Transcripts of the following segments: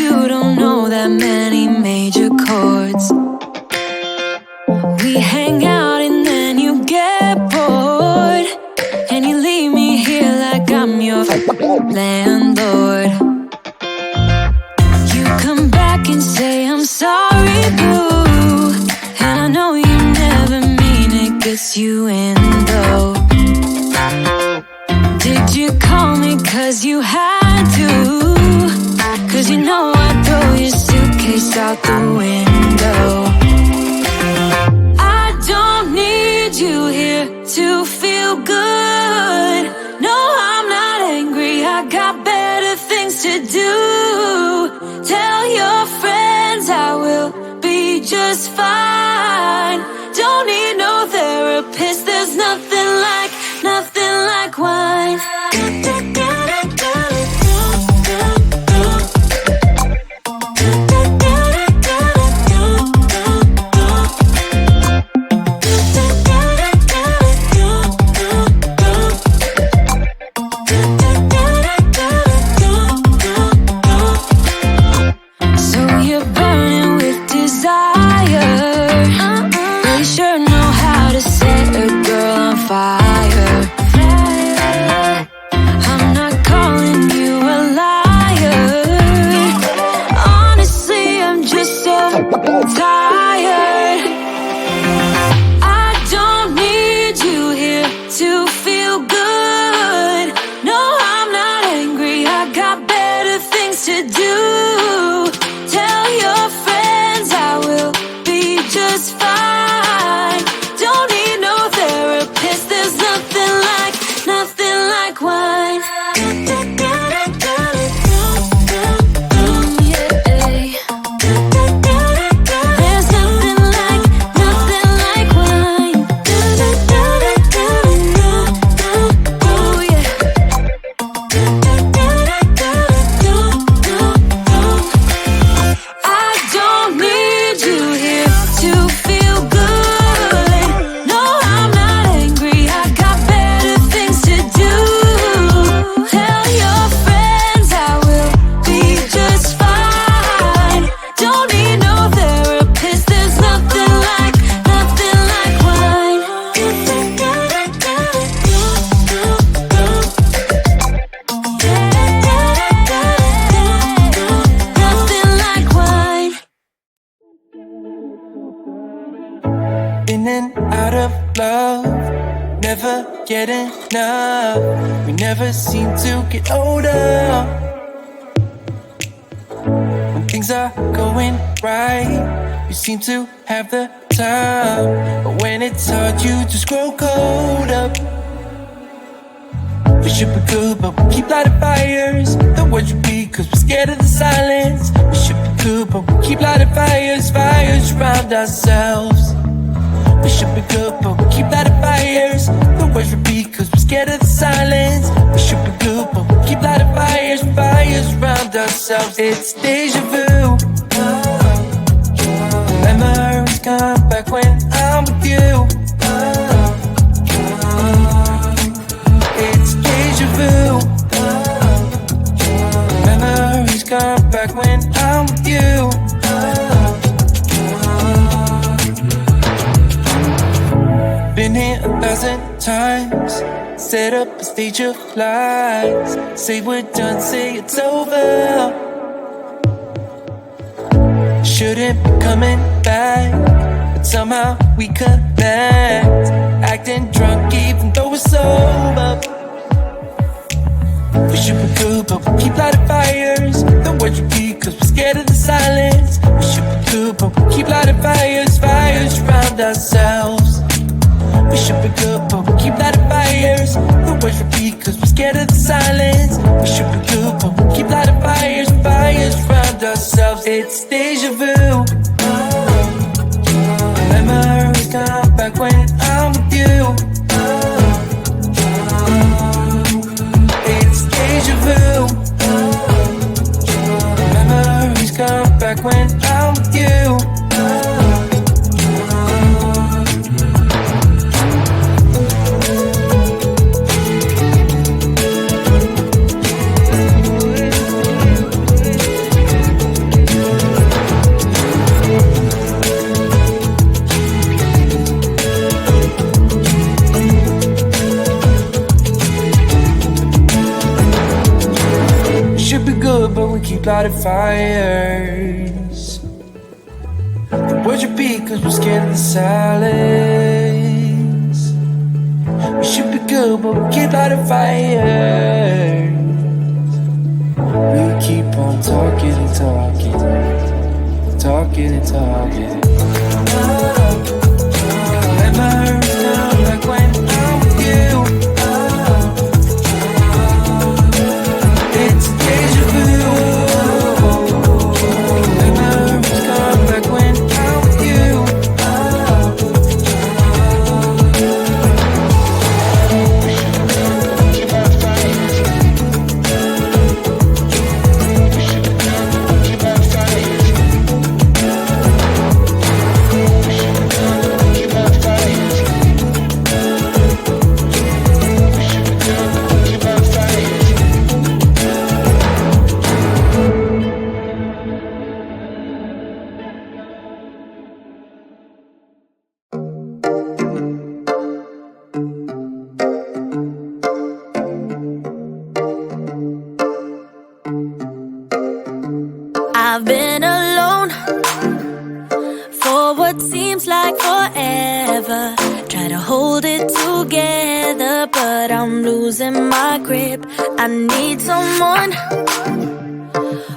you don't know that many major chords. We hang out and then you get bored, and you leave me here like I'm your landlord. You come back and say I'm sorry, boo, and I know you never mean it, gets you in though. Did you call me cause you had to? Cause you know I'd throw your suitcase out the window. I don't need you here to feel good. No, I'm not angry, I got better things to do. Tell your friends I will be just fine. Don't need no therapist, there's nothing like wine. In and out of love, never get enough. We never seem to get older. When things are going right, you seem to have the time. But when it's hard, you just grow colder. We should be good, but we keep lighting fires. The words repeat, cause we're scared of the silence. We should be good, but we keep lighting fires, fires around ourselves. We should be good, but we keep lighting fires. The words repeat, cause we're scared of the silence. We should be good, but we keep lighting fires, fires around ourselves. It's deja vu. Memories come back when I'm with you. It's deja vu. Memories come back when I'm with you. Been here 1,000 times. Set up a stage of lies. Say we're done, say it's over. Shouldn't be coming back, but somehow we connect. Acting drunk even though we're sober. We should be good, but we keep lighting fires. The words repeat, cause we're scared of the silence. We should be good, but we keep lighting fires, fires around ourselves. We should be good, but we keep lighting fires. The words repeat, cause we're scared of the silence. We should be good, but we keep lighting fires, fires around ourselves. It's deja vu. Memories come back when I'm with you. It's deja vu. Memories come back when I'm with you. keep lighting fires. The words repeat cause we're scared of the silence. We should be good but we keep lighting fires. We keep on talking and talking, talking and talking. Let my arms down like when I'm with you. It's deja vu. Let my arms down like when I'm with you. I've been alone for what seems like forever. Try to hold it together, but I'm losing my grip. I need someone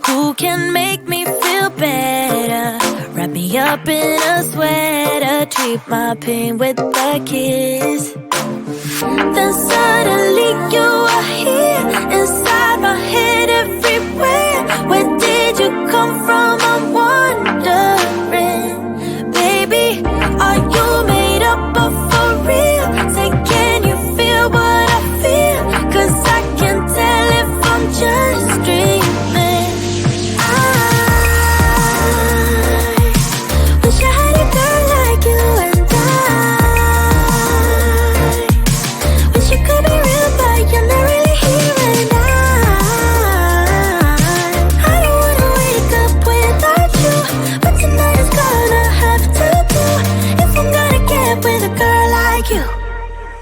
who can make me feel better. Wrap me up in a sweater, treat my pain with a kiss. Then suddenly you are here, inside my head everywhere. Where did you come from? I'm wondering. Baby, are you made up of for real? Say, can you feel what I feel? Cause I can tell if I'm just dreaming. I wish I had a girl like you, and I wish you could be real, but you're not really here, and I don't wanna wake up without you, but tonight is gonna have to do. If I'm gonna get with a girl like you,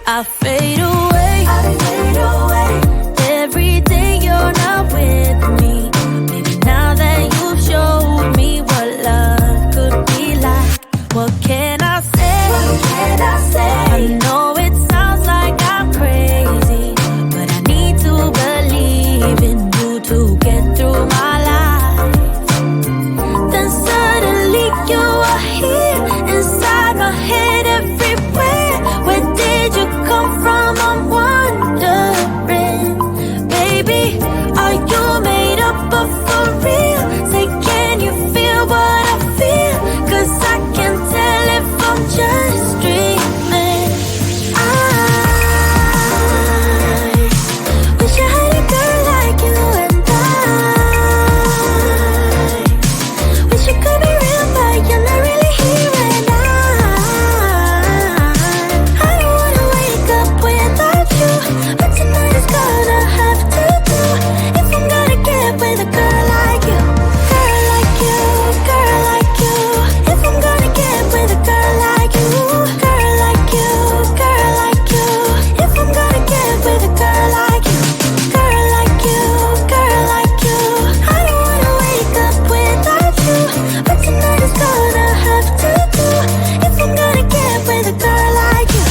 I fade away, every day you're not with me. Maybe now that you've showed me what love could be like, what can I say? I know it sounds like I'm crazy, but I need to believe in you to get through my life. Then suddenly you are here, inside my head everywhere. Where did you come from? I'm wondering. Baby, are you made up of for real? Say, can you feel what I feel? Cause I can tell if I'm just dreaming. I wish I had a girl like you, and I wish you could be real, but you're not really here, and I don't wanna wake up without you, but tonight is gonna have to do. If I'm gonna get with a girl like you, girl like you, girl like you. If I'm gonna get with a girl like you, girl like you, girl like you. If I'm gonna get with a girl like you, girl like you, girl like you. I don't wanna wake up without you, but tonight is gonna have to do. If I'm gonna get with a girl like you.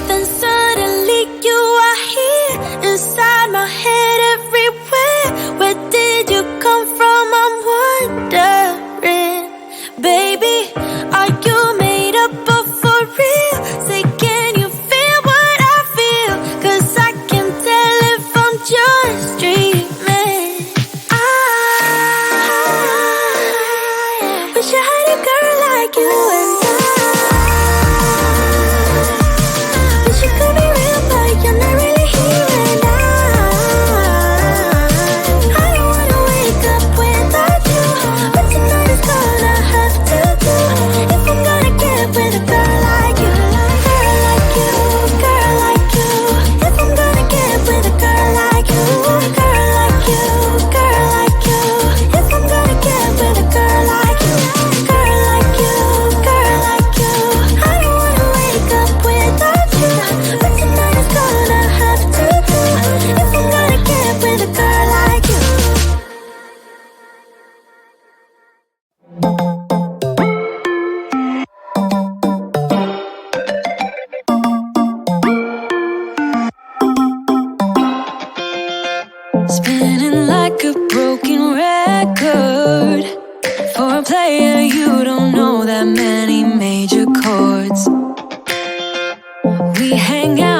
Then suddenly you are here, inside my head everywhere. Where did you come from? I'm wondering. Baby, are you made up of for real? Say, can you feel what I feel? Cause I can tell if I'm just dreaming. I wish I had a girl like you, and I wish you could be real, but you're not really here, and I don't wanna wake up without you, but tonight is gonna have to do. If I'm gonna get with a girl like you, girl like you, girl like you. If I'm gonna get with a girl like you, girl like you, girl like you. If I'm gonna get with a girl like you, girl like you, girl For a player, you don't know that many major chords. We hang out